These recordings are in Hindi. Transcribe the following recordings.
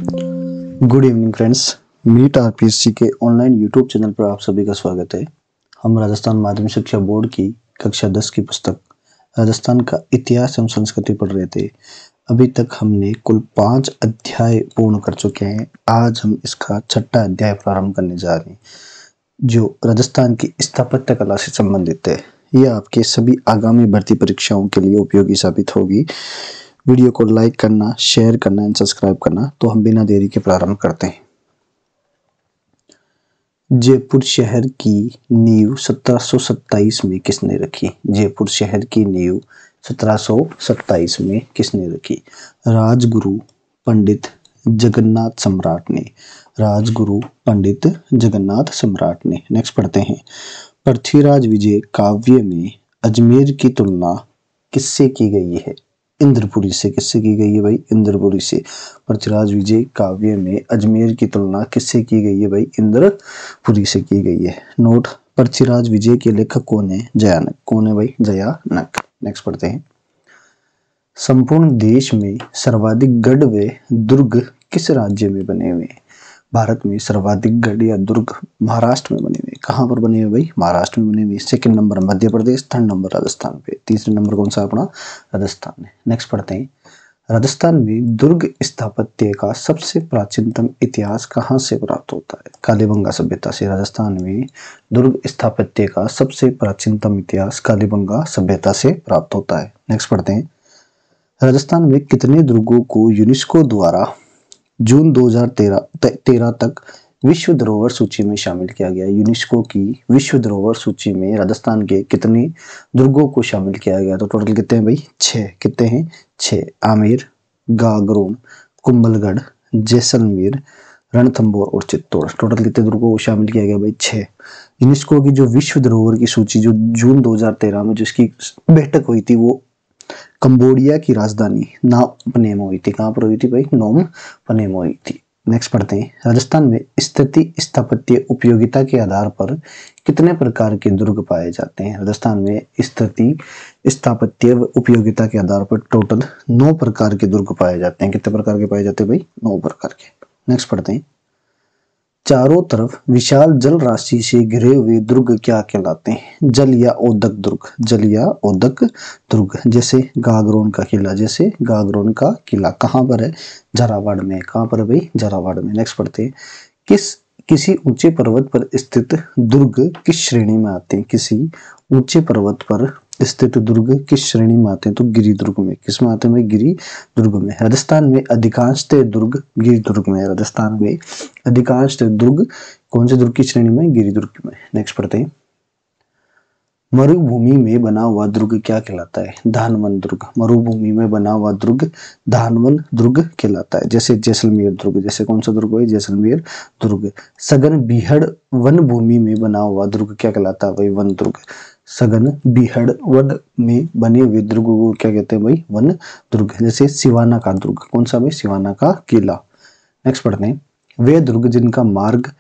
Good evening friends. Meet RPSC के ऑनलाइन यूट्यूब चैनल पर आप सभी का स्वागत है। हम राजस्थान माध्यमिक शिक्षा बोर्ड की कक्षा 10 की पुस्तक राजस्थान का इतिहास एवं संस्कृति पढ़ रहे थे। अभी तक हमने कुल 5 अध्याय पूर्ण कर चुके हैं। आज हम इसका 6वां अध्याय प्रारंभ करने जा रहे हैं, जो राजस्थान की स्थापत्य कला से संबंधित है। यह आपके सभी आगामी भर्ती परीक्षाओं के लिए उपयोगी साबित होगी। वीडियो को लाइक करना, शेयर करना एंड सब्सक्राइब करना। तो हम बिना देरी के प्रारंभ करते हैं। जयपुर शहर की नींव 1727 में किसने रखी? जयपुर शहर की नींव 1727 में किसने रखी? राजगुरु पंडित जगन्नाथ सम्राट ने। राजगुरु पंडित जगन्नाथ सम्राट ने। नेक्स्ट पढ़ते हैं। पृथ्वीराज विजय काव्य में अजमेर की तुलना किससे की गई है? इंद्रपुरी से। किससे की गई है भाई? इंद्रपुरी से। पृथ्वीराज विजय काव्य में अजमेर की तुलना किससे की गई है भाई? इंद्रपुरी से की गई है। नोट, पृथ्वीराज विजय के लेखक कौन है? जयानक। कौन है भाई? जयानक। नेक्स्ट पढ़ते हैं। संपूर्ण देश में सर्वाधिक गढ़ व दुर्ग किस राज्य में बने हुए हैं? भारत में सर्वाधिक गढ़ या दुर्ग महाराष्ट्र में बने हुए। कहाँ पर बने हुए भाई? महाराष्ट्र में बने हुए। Second number Madhya Pradesh, third number Rajasthan पे, तीसरे नंबर कौन सा अपना? राजस्थान है। नेक्स्ट पढ़ते हैं। राजस्थान में दुर्ग स्थापत्य का सबसे प्राचीनतम इतिहास कहाँ से प्राप्त होता है? कालीबंगा सभ्यता से। राजस्थान में दुर्ग स्थापत्य का सबसे प्राचीनतम इतिहास कालीबंगा सभ्यता से प्राप्त होता है। नेक्स्ट पढ़ते हैं। राजस्थान में कितने दुर्गों को यूनेस्को द्वारा जून 2013 तक विश्व धरोहर सूची में शामिल किया गया? यूनेस्को की विश्व धरोहर सूची में राजस्थान के कितने दुर्गों को शामिल किया गया? तो टोटल कितने हैं भाई? 6। कितने हैं? 6। आमेर, गागरोन, कुंभलगढ़, जैसलमेर, रणथंभौर और चित्तौड़। टोटल कितने दुर्गों को शामिल किया गया भाई? 6। यूनेस्को की जो विश्व धरोहर की सूची जो जून 2013 में जिसकी बैठक हुई थी, वो कंबोडिया की राजधानी नाम पनेम हुई थी। कहाँ पर हुई थी भाई? नोम पनेम हुई थी। नेक्स्ट पढ़ते हैं। राजस्थान में स्थिति स्थापत्य उपयोगिता के आधार पर कितने प्रकार के दुर्ग पाए जाते हैं? राजस्थान में स्थिति स्थापत्य उपयोगिता के आधार पर टोटल 9 प्रकार के दुर्ग पाए जाते हैं। कितने प्रकार के पाए जाते हैं भाई? 9 प्रकार के। नेक्स्ट पढ़ते हैं। चारों तरफ विशाल जल राशि से घिरे हुए दुर्ग क्या कहलाते हैं? जल या ओदक दुर्ग। जल या ओदक दुर्ग। जैसे गागरोन का किला। जैसे गागरोन का किला कहाँ पर है? झालावाड़ में। कहाँ पर है भाई? झालावाड़ में। नेक्स्ट पढ़ते हैं। किसी ऊंचे पर्वत पर स्थित दुर्ग किस श्रेणी में आते हैं? किसी ऊंचे पर्वत पर स्थित दुर्ग किस श्रेणी में आते हैं? तो गिरि दुर्ग में। किस में आते हैं भाई? गिरि दुर्ग में। राजस्थान में अधिकांशतः दुर्ग गिरि दुर्ग में। राजस्थान में अधिकांशतः दुर्ग कौन से दुर्ग की श्रेणी में? गिरि दुर्ग में। नेक्स्ट पढ़ते हैं। मरुभूमि में बना हुआ दुर्ग क्या कहलाता है? धानवन दुर्ग। मरुभूमि में बना हुआ दुर्ग धानवन दुर्ग कहलाता है। जैसे जैसलमेर दुर्ग। जैसे कौन सा दुर्ग है? जैसलमेर दुर्ग। सघन बीहड़ वन भूमि में बना हुआ दुर्ग क्या कहलाता है भाई? वन दुर्ग। सघन बीहड़ वन में बने हुए दुर्ग को क्या कहते हैं भाई? वन दुर्ग। जैसे सिवाना का दुर्ग। कौन सा भाई? सिवाना का किला। नेक्स्ट पढ़ते हैं। वे दुर्ग जिनका मार्ग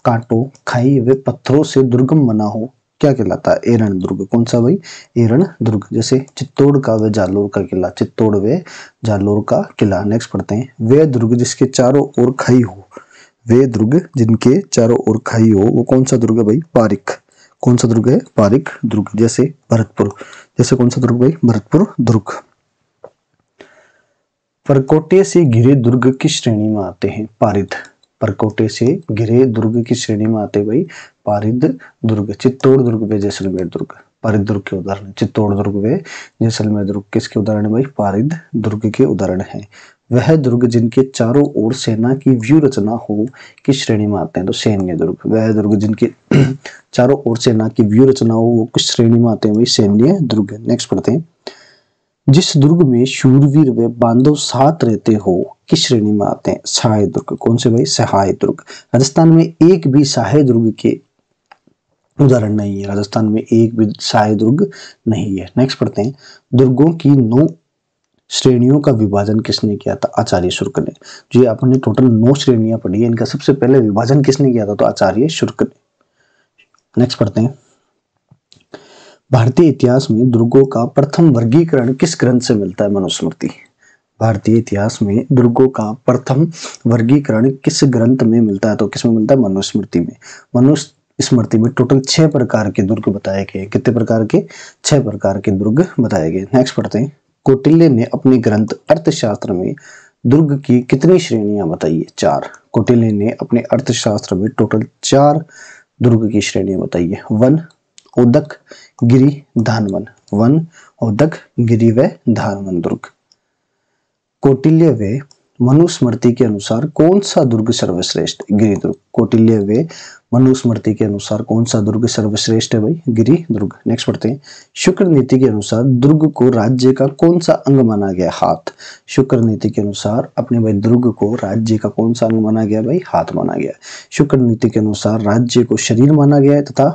कांटों, खाई व पत्थरों से दुर्गम बना हो क्या कहलाता है? एरण दुर्ग। कौन सा भाई? एरण दुर्ग। जैसे चित्तौड़ का व जालोर का किला। चित्तौड़ व जालोर का किला। नेक्स्ट पढ़ते हैं। वे दुर्ग जिसके चारों ओर खाई हो। वे दुर्ग जिनके चारों ओर खाई हो वो कौन सा दुर्ग है भाई? पारिक। कौन सा दुर्ग है? पारिक दुर्ग। जैसे भरतपुर। जैसे कौन सा दुर्ग भाई? भरतपुर दुर्ग। परकोटे से घिरे दुर्ग किस श्रेणी में आते हैं? पारिद। परकोटे से घिरे दुर्ग की श्रेणी में आते भाई? पारिद दुर्ग। चित्तौड़ दुर्ग व जैसलमेर दुर्ग पारिद दुर्ग के उदाहरण। चित्तौड़ दुर्ग व जैसलमेर दुर्ग किसके उदाहरण है भाई? पारिद दुर्ग के उदाहरण है। वह दुर्ग जिनके चारों ओर सेना की व्यू रचना हो किस श्रेणी में आते हैं? तो सैन्य दुर्ग। वह दुर्ग जिनके चारों ओर सेना की व्यू रचना हो वो किस श्रेणी में आते हैं भाई? सैन्य दुर्ग। नेक्स्ट पढ़ते हैं। जिस दुर्ग में शूरवीर व बांधव साथ रहते हो किस श्रेणी में आते हैं? सहाय दुर्ग। कौन से भाई? सहाय दुर्ग। राजस्थान में एक भी सहाय दुर्ग के उदाहरण नहीं है। राजस्थान में एक भी सहाय दुर्ग नहीं है। नेक्स्ट पढ़ते हैं। दुर्गों की 9 श्रेणियों का विभाजन किसने किया था? आचार्य शुक्र ने। जो आपने टोटल 9 श्रेणियां पढ़ी है, इनका सबसे पहले विभाजन किसने किया था? तो आचार्य शुक्र ने। नेक्स्ट पढ़ते हैं। भारतीय इतिहास में दुर्गों का प्रथम वर्गीकरण किस ग्रंथ से मिलता है? मनुस्मृति। भारतीय इतिहास में दुर्गों का प्रथम वर्गीकरण किस ग्रंथ में मिलता है? तो किसमें मिलता है? मनुस्मृति में। मनुस्मृति में टोटल 6 प्रकार के दुर्ग बताए गए। कितने प्रकार के? 6 प्रकार के दुर्ग बताए गए। नेक्स्ट पढ़ते हैं। कौटिल्य ने अपने ग्रंथ अर्थशास्त्र में दुर्ग की कितनी श्रेणियां बताई है? 4। कौटिल्य ने अपने अर्थशास्त्र में टोटल 4 दुर्ग की श्रेणियां बताई है। वन, उदक, गिरि, धानवन। वन, उदक, गिरि व धानवन दुर्ग। कौटिल्य व मनुस्मृति के अनुसार कौन सा दुर्ग सर्वश्रेष्ठ? गिरि दुर्ग। कौटिल्य व मनुस्मृति के अनुसार कौन सा दुर्ग सर्वश्रेष्ठ है भाई? गिरि दुर्ग। नेक्स्ट पढ़ते हैं। शुक्र नीति के अनुसार दुर्ग को राज्य का कौन सा अंग माना गया? हाथ। शुक्र नीति के अनुसार अपने भाई दुर्ग को राज्य का कौन सा अंग माना गया भाई? हाथ माना गया। शुक्र नीति के अनुसार राज्य को शरीर माना गया है तथा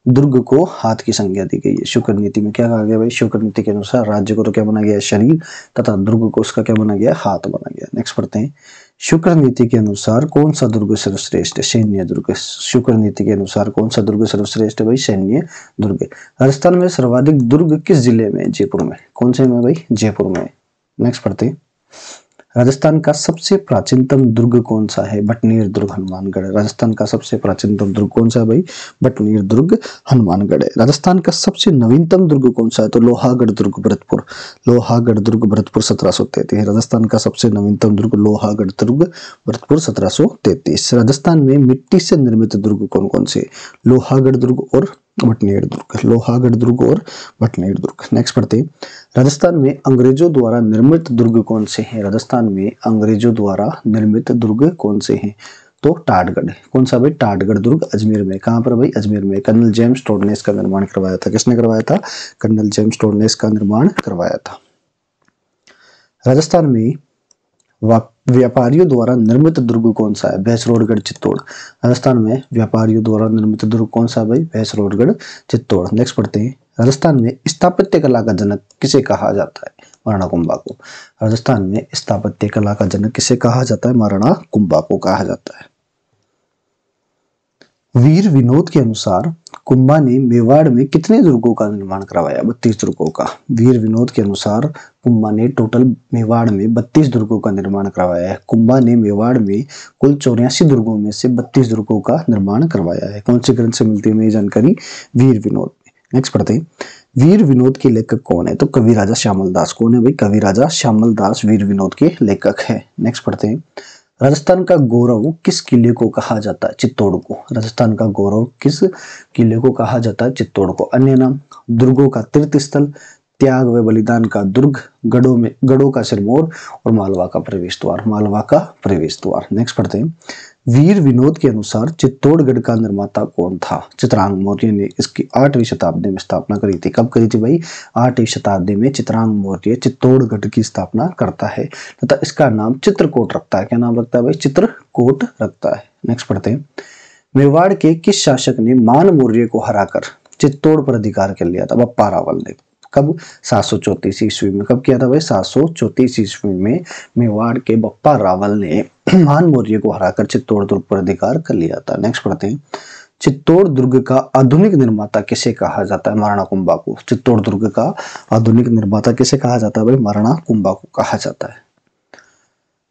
दुर्ग को हाथ की संज्ञा दी गई है। शुक्र नीति में क्या कहा गया भाई? शुक्र नीति के अनुसार राज्य को तो क्या माना गया है? शरीर, तथा दुर्ग को उसका क्या माना गया? हाथ माना गया। नेक्स्ट पढ़ते हैं। शुक्र नीति के अनुसार कौन सा दुर्ग सर्वश्रेष्ठ है? सैन्य दुर्ग। शुक्र नीति के अनुसार कौन सा दुर्ग सर्वश्रेष्ठ है भाई? सैन्य दुर्ग। राजस्थान में सर्वाधिक दुर्ग किस जिले में? जयपुर में। कौन से में भाई? जयपुर में। नेक्स्ट पढ़ते हैं। राजस्थान का सबसे प्राचीनतम दुर्ग कौन सा है? भटनेर दुर्ग, हनुमानगढ़। राजस्थान का सबसे प्राचीनतम दुर्ग कौन सा है भाई? भटनेर दुर्ग, हनुमानगढ़ है। राजस्थान का सबसे नवीनतम दुर्ग कौन सा है? तो लोहागढ़ दुर्ग, भरतपुर। लोहागढ़ दुर्ग, भरतपुर 1733। राजस्थान का सबसे नवीनतम दुर्ग लोहागढ़ दुर्ग, भरतपुर 1733। राजस्थान में मिट्टी से निर्मित दुर्ग कौन कौन से? लोहागढ़ दुर्ग और भटनेर दुर्ग। लोहागढ़ दुर्ग और भटनेर दुर्ग। नेक्स्ट पढ़ते हैं। राजस्थान में अंग्रेजों द्वारा निर्मित दुर्ग कौन से हैं? राजस्थान में अंग्रेजों द्वारा निर्मित दुर्ग कौन से हैं? तो टाटगढ़। कौन सा भाई? टाटगढ़ दुर्ग, अजमेर में। कहां पर भाई? अजमेर में। कर्नल जेम्स टोड ने इसका निर्माण करवाया था। किसने करवाया था? कर्नल जेम्स टोड ने इसका निर्माण करवाया था। राजस्थान में व्यापारियों द्वारा निर्मित दुर्ग कौन सा है? भैंसरोडगढ़, चित्तौड़। राजस्थान में व्यापारियों द्वारा निर्मित दुर्ग कौन सा भाई? भैंसरोडगढ़, चित्तौड़। नेक्स्ट पढ़ते हैं। राजस्थान में स्थापत्य कला का जनक किसे कहा जाता है? महाराणा कुंभा को। राजस्थान में स्थापत्य कला का जनक किसे कहा जाता है? महाराणा कुंभा को कहा जाता है। वीर विनोद के अनुसार कुंभा ने मेवाड़ में कितने दुर्गों का निर्माण करवाया? 32 दुर्गों का। वीर विनोद के अनुसार कुंभा ने टोटल मेवाड़ में 32 दुर्गों का निर्माण करवाया है। कुंभा ने मेवाड़ में कुल 84 दुर्गों में से 32 दुर्गों का निर्माण करवाया है। कौन से ग्रंथ से मिलती है ये जानकारी? वीर विनोद में। नेक्स्ट पढ़ते हैं। वीर विनोद के लेखक कौन है? तो कवि राजा श्यामल दास। कौन है भाई? कवि राजा श्यामल दास वीर विनोद के लेखक है। नेक्स्ट पढ़ते हैं। राजस्थान का गौरव किस किले को कहा जाता है? चित्तौड़ को। राजस्थान का गौरव किस किले को कहा जाता है? चित्तौड़ को। अन्य नाम? दुर्गों का तीर्थ स्थल, त्याग व बलिदान का दुर्ग, गढ़ों का सिरमौर और मालवा का प्रवेश द्वार। मालवा का प्रवेश द्वार। नेक्स्ट पढ़ते हैं। वीर विनोद के अनुसार चित्तौड़गढ़ का निर्माता कौन था? चित्रांग मौर्य ने इसकी 8वीं शताब्दी में स्थापना करी थी। कब करी थी भाई? 8वीं शताब्दी में चित्रांग मौर्य चित्तौड़गढ़ की स्थापना करता है तथा इसका नाम चित्रकूट रखता है। क्या नाम रखता है भाई? चित्रकूट रखता है। नेक्स्ट पढ़ते हैं। मेवाड़ के किस शासक ने मान मौर्य को हराकर चित्तौड़ पर अधिकार कर लिया था? बप्पा रावल ने। कब? 734 ईस्वी में। कब किया था भाई? 734 ईस्वी में मेवाड़ के बप्पा रावल ने मान मौर्य को हराकर चित्तौड़ दुर्ग पर अधिकार कर लिया था। नेक्स्ट पढ़ते हैं। चित्तौड़ दुर्ग का आधुनिक निर्माता किसे कहा जाता है? महाराणा कुंभा को। चित्तौड़ दुर्ग का आधुनिक निर्माता किसे कहा जाता है भाई? महाराणा कुंभा को कहा जाता है।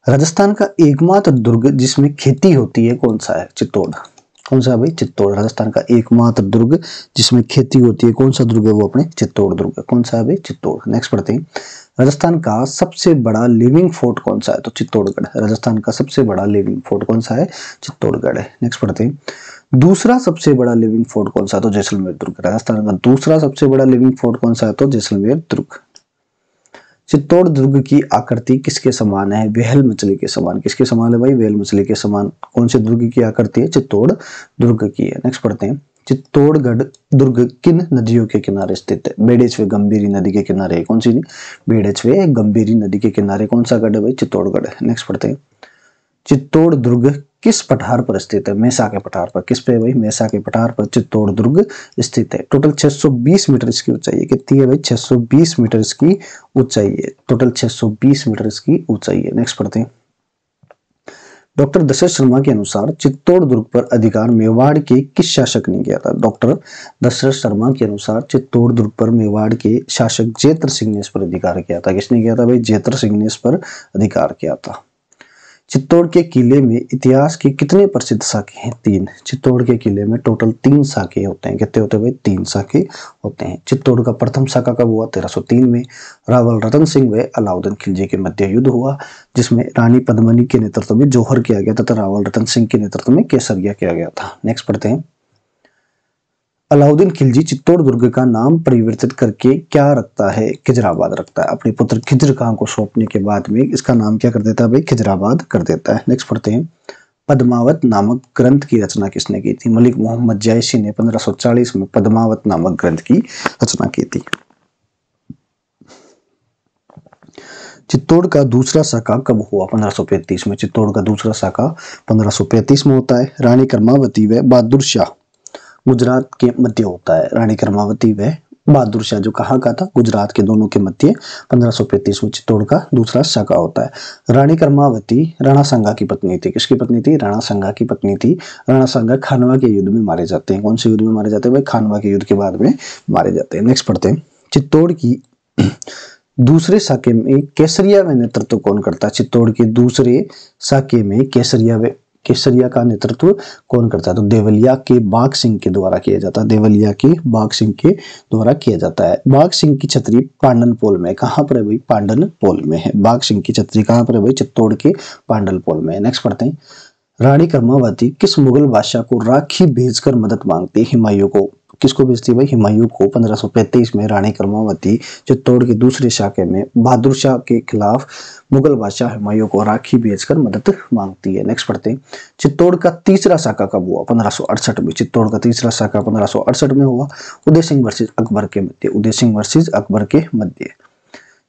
राजस्थान का एकमात्र दुर्ग जिसमें खेती होती है कौन सा है? चित्तौड़। कौन सा भाई? चित्तौड़। राजस्थान का एकमात्र दुर्ग जिसमें खेती होती है कौन सा दुर्ग है? वो अपने चित्तौड़ दुर्ग है। कौन सा है भाई? चित्तौड़। नेक्स्ट पढ़ते हैं। राजस्थान का सबसे बड़ा लिविंग फोर्ट कौन सा है? तो चित्तौड़गढ़। राजस्थान का सबसे बड़ा लिविंग फोर्ट कौन सा है? चित्तौड़गढ़ है। नेक्स्ट पढ़ते हैं। दूसरा सबसे बड़ा लिविंग फोर्ट कौन सा है? तो जैसलमेर दुर्ग। राजस्थान का दूसरा सबसे बड़ा लिविंग फोर्ट कौन सा है? तो जैसलमेर दुर्ग। चित्तौड़ दुर्ग की आकृति किसके समान है? व्हेल मछली के समान। किसके समान है भाई? व्हेल मछली के समान। कौन से दुर्ग की आकृति है? चित्तौड़ दुर्ग की है। नेक्स्ट पढ़ते हैं। चित्तौड़गढ़ दुर्ग किन नदियों के किनारे स्थित है? बेड़ेच व गंभीरी नदी के किनारे। कौन सी? बेड़ेच व गंभीरी नदी के किनारे कौन सा गढ़ है भाई? चित्तौड़गढ़। नेक्स्ट पढ़ते हैं। चित्तौड़ दुर्ग किस पठार पर स्थित है? मेसा के पठार पर। किस पे भाई? मेसा के पठार पर चित्तौड़ दुर्ग स्थित है। टोटल 620 मीटर इसकी ऊंचाई है। कितनी है भाई? 620 मीटर इसकी ऊंचाई है। टोटल 620 मीटर इसकी ऊंचाई है। नेक्स्ट पढ़ते हैं। डॉक्टर दशरथ शर्मा के अनुसार चित्तौड़ दुर्ग पर अधिकार मेवाड़ के किस शासक ने किया था? डॉक्टर दशरथ शर्मा के अनुसार चित्तौड़ दुर्ग पर मेवाड़ के शासक जेत्र सिंह ने इस पर अधिकार किया था। किसने किया था भाई? जेत्र सिंह ने इस पर अधिकार किया था। चित्तौड़ के किले में इतिहास की कितने प्रसिद्ध साके हैं? 3। चित्तौड़ के किले में टोटल 3 साके होते हैं। कितने होते हैं भाई? 3 साके होते हैं। चित्तौड़ का प्रथम साका कब हुआ? 1303 में। रावल रतन सिंह व अलाउद्दीन खिलजी के मध्य युद्ध हुआ, जिसमें रानी पद्मिनी के नेतृत्व में जौहर किया गया तथा रावल रतन सिंह के नेतृत्व में केसरिया किया गया था। नेक्स्ट पढ़ते हैं। अलाउद्दीन खिलजी चित्तौड़ दुर्ग का नाम परिवर्तित करके क्या रखता है? खिजराबाद रखता है। अपने पुत्र खिज्र खां को सौंपने के बाद में इसका नाम क्या कर देता है भाई? खिजराबाद कर देता है। नेक्स्ट पढ़ते हैं। पद्मावत नामक ग्रंथ की रचना किसने की थी? मलिक मोहम्मद जैशी ने 1540 में पद्मावत नामक ग्रंथ की रचना की थी। चित्तौड़ का दूसरा साका कब हुआ? 1535 में। चित्तौड़ का दूसरा साका 1535 में होता है। रानी कर्मावती व बहादुर शाह गुजरात के मध्य होता है। रानी कर्मावती व बहादुर शाह जो कहाँ का था? गुजरात के, दोनों के मध्य 1535 में चित्तौड़ का दूसरा शाखा होता है। रानी कर्मावती राणा सांगा की पत्नी थी। किसकी पत्नी थी? राणा सांगा की पत्नी थी। राणा सांगा खानवा के युद्ध में मारे जाते हैं। कौन से युद्ध में मारे जाते हैं भाई? खानवा के युद्ध के बाद में मारे जाते हैं। नेक्स्ट पढ़ते हैं। चित्तौड़ की दूसरे साके में केसरिया व नेतृत्व कौन करता है? चित्तौड़ के दूसरे साके में केसरिया का नेतृत्व कौन करता है? तो देवलिया के बाघ सिंह के द्वारा किया जाता है। देवलिया के बाघ सिंह के द्वारा किया जाता है। बाघ सिंह की छतरी पांडनपोल में, कहाँ पर है भाई? पांडनपोल में है। बाघ सिंह की छतरी कहाँ पर है भाई? चित्तौड़ के पांडनपोल में है। नेक्स्ट पढ़ते हैं। रानी कर्मावती किस मुगल बादशाह को राखी भेजकर मदद मांगती है? हुमायूं को। किसको भेजती है भाई? हुमायूं को। 1535 में रानी कर्मावती चित्तौड़ के दूसरे शाखे में बहादुर शाह के खिलाफ मुगल बादशाह हुमायूं को राखी भेजकर मदद मांगती है। नेक्स्ट पढ़ते हैं। चित्तौड़ का तीसरा साका कब हुआ? 1568 में। चित्तौड़ का तीसरा साका 1568 में हुआ। उदय सिंह वर्सेस अकबर के मध्य। उदय सिंह वर्सेस अकबर के मध्य।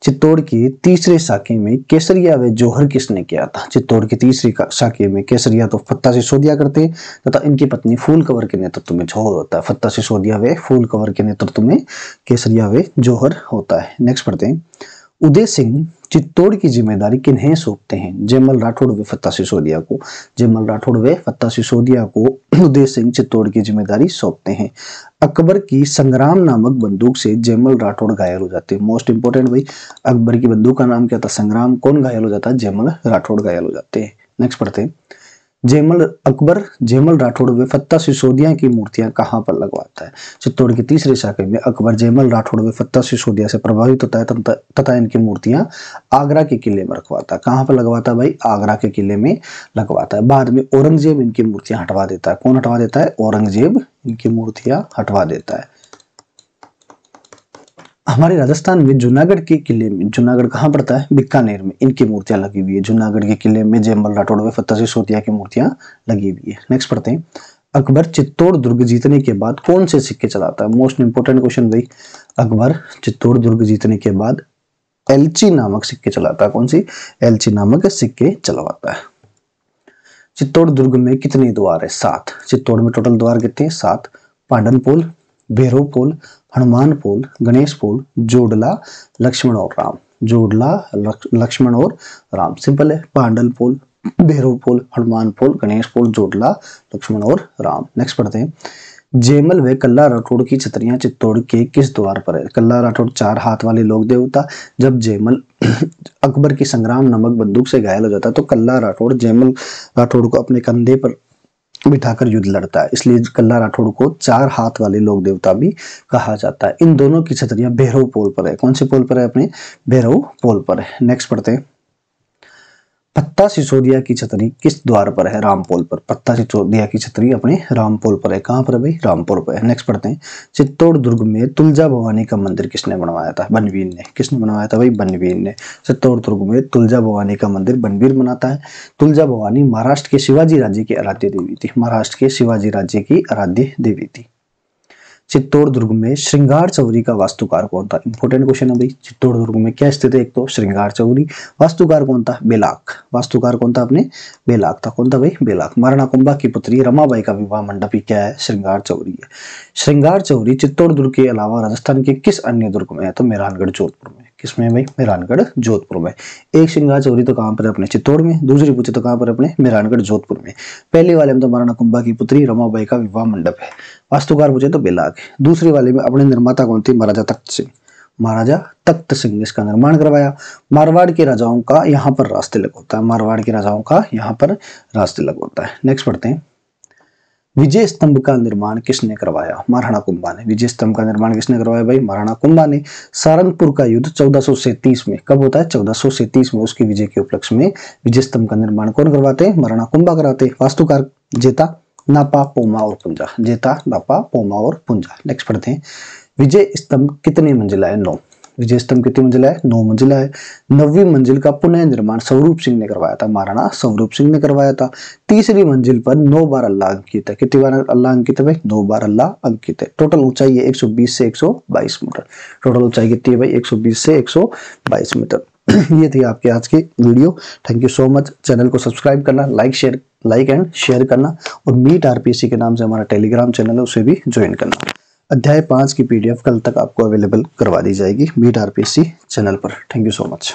चित्तौड़ के तीसरे साके में केसरिया व जौहर किसने किया था? चित्तौड़ के तीसरे साके में केसरिया तो फत्ता सिसोदिया करते हैं तथा इनकी पत्नी फूल कंवर के नेतृत्व में जौहर होता है। फत्ता सिसोदिया व फूल कंवर के नेतृत्व में केसरिया व जौहर होता है। नेक्स्ट पढ़ते हैं। उदय सिंह चित्तौड़ की जिम्मेदारी किन्हें सौंपते हैं? जयमल राठौड़ व फत्ता सिसोदिया को। जयमल राठौड़ व फत्ता सिसोदिया को उदय सिंह चित्तौड़ की जिम्मेदारी सौंपते हैं। अकबर की संग्राम नामक बंदूक से जयमल राठौड़ घायल हो जाते हैं। मोस्ट इंपोर्टेंट भाई, अकबर की बंदूक का नाम क्या था? संग्राम। कौन घायल हो जाता है? जयमल राठौड़ घायल हो जाते हैं। नेक्स्ट पढ़ते हैं। जयमल राठौड़ व फत्ता सिसोदिया की मूर्तियां कहां पर लगवाता है? चित्तौड़ के तीसरे शाखे में अकबर जयमल राठौड़ व फत्ता सिसोदिया से प्रभावित होता है तथा इनकी मूर्तियां आगरा के किले में रखवाता है। कहां पर लगवाता है भाई? आगरा के किले में लगवाता है। बाद में औरंगजेब इनकी मूर्तियां हटवा देता है। कौन हटवा देता है? औरंगजेब इनकी मूर्तियां हटवा देता है। हमारे राजस्थान में जूनागढ़ के किले में, जूनागढ़ कहाँ पड़ता है? बीकानेर में, इनकी मूर्तियां लगी हुई है। जूनागढ़ के किले में जयमल राठौड़ व फत्ता सिसोदिया की मूर्तियां लगी हुई है। नेक्स्ट पढ़ते हैं। अकबर चित्तौड़ दुर्ग जीतने के बाद कौन से सिक्के चलाता है? मोस्ट इंपोर्टेंट क्वेश्चन भाई। अकबर चित्तौड़ दुर्ग जीतने के बाद एलची नामक सिक्के चलाता है। कौन सी? एलची नामक सिक्के चलवाता है। चित्तौड़ दुर्ग में कितने द्वार है? 7। चित्तौड़ में टोटल द्वार कितने हैं? 7। पांडनपोल, भैरव पोल, हनुमान पोल, गणेश पोल, जोडला, लक्ष्मण और राम। जोडला, लक्ष्मण और राम। सिंपल है। पांडल पोल, भैरव पोल, हनुमान पोल, गणेश पोल, जोडला, लक्ष्मण और राम। नेक्स्ट पढ़ते हैं। जयमल व कल्ला राठौड़ की छतरियां चित्तौड़ के किस द्वार पर है? कल्ला राठौड़ 4 हाथ वाले लोक देवता। जब जयमल अकबर की संग्राम नामक बंदूक से घायल हो जाता है तो कल्ला राठौड़ जयमल राठौड़ को अपने कंधे पर बिठाकर युद्ध लड़ता है, इसलिए कल्ला राठौड़ को 4 हाथ वाले लोक देवता भी कहा जाता है। इन दोनों की छतरियां भैरव पोल पर है। कौन से पोल पर है? अपने भैरव पोल पर है। नेक्स्ट पढ़ते हैं। फत्ता सिसोदिया की छतरी किस द्वार पर है? रामपोल पर। फत्ता सिसोदिया की छतरी अपने रामपोल पर है। कहां पर है भाई? रामपोल पर है। नेक्स्ट पढ़ते हैं। चित्तौड़ दुर्ग में तुलजा भवानी का मंदिर किसने बनवाया था? बनवीर ने। किसने बनवाया था भाई? बनवीर ने। चित्तौड़ दुर्ग में तुलजा भवानी का मंदिर बनवीर बनाता है। तुलजा भवानी महाराष्ट्र के शिवाजी राज्य की आराध्य देवी थी। महाराष्ट्र के शिवाजी राज्य की आराध्य देवी थी। चित्तौड़ दुर्ग में श्रृंगार चौरी का वास्तुकार कौन था? इंपोर्टेंट क्वेश्चन है भाई। चित्तौड़ दुर्ग में क्या स्थित है? एक तो श्रृंगार चौरी। वास्तुकार कौन था? बेलाख। वास्तुकार कौन था? अपने बेलाख था। कौन था भाई? बेलाख। महाराणा कुंभा की पुत्री रमाबाई का विवाह मंडप क्या है? श्रृंगार चौरी है। श्रृंगार चौरी चित्तौड़ दुर्ग के अलावा राजस्थान के किस अन्य दुर्ग में है? तो मेहरानगढ़ जोधपुर में। किसमें भाई? मेहरानगढ़ जोधपुर में। एक श्रृंगार चौरी तो कहाँ पर? अपने चित्तौड़ में। दूसरी पूछे तो कहाँ पर? अपने मेहरानगढ़ जोधपुर में। पहले वाले में तो महाराणा कुंभा की पुत्री रमाबाई का विवाह मंडप है। वास्तुकार पूछे तो बेलाग है। दूसरी वाले में अपने निर्माता कौन थे? महाराजा तख्त सिंह। महाराजा तख्त सिंह ने इसका निर्माण करवाया। मारवाड़ के राजाओं का यहाँ पर राज तिलक होता है। मारवाड़ के राजाओं का यहाँ पर राज तिलक होता है। नेक्स्ट पढ़ते हैं। विजय स्तंभ का निर्माण किसने करवाया? महाराणा कुंभा ने। विजय स्तंभ का निर्माण किसने करवाया भाई? महाराणा कुंभा ने। सारंगपुर का युद्ध 1437 में कब होता है? 1437 में। उसकी विजय के उपलक्ष्य में विजय स्तंभ का निर्माण कौन करवाते हैं? महाराणा कुंभा कराते हैं। वास्तुकार जेता, नापा, पोमा और पुंजा। जेता, नापा, पोमा और पुंजा। नेक्स्ट पढ़ते हैं। विजय स्तंभ कितने मंजिला है? 9। विजय स्तंभ कितनी मंजिला है? 9 मंजिला है। 9वीं मंजिल का पुनः निर्माण स्वरूप सिंह ने करवाया था। महाराणा स्वरूप सिंह ने करवाया था। तीसरी मंजिल पर 9 बार अल्लाह अंकित है। कितनी बार अल्लाह अंकित है भाई? 9 बार अल्लाह अंकित है। टोटल ऊंचाई है 120 से 122 मीटर। टोटल ऊंचाई कितनी है भाई? 120 से 122 मीटर। ये थी आपके आज की video. Thank you so much. Channel को सब्सक्राइब करना, लाइक एंड शेयर करना, और मीट आरपीएससी के नाम से हमारा टेलीग्राम चैनल है, उसे भी ज्वाइन करना। अध्याय 5 की पीडीएफ कल तक आपको अवेलेबल करवा दी जाएगी मीट आरपीएससी चैनल पर। Thank you so much.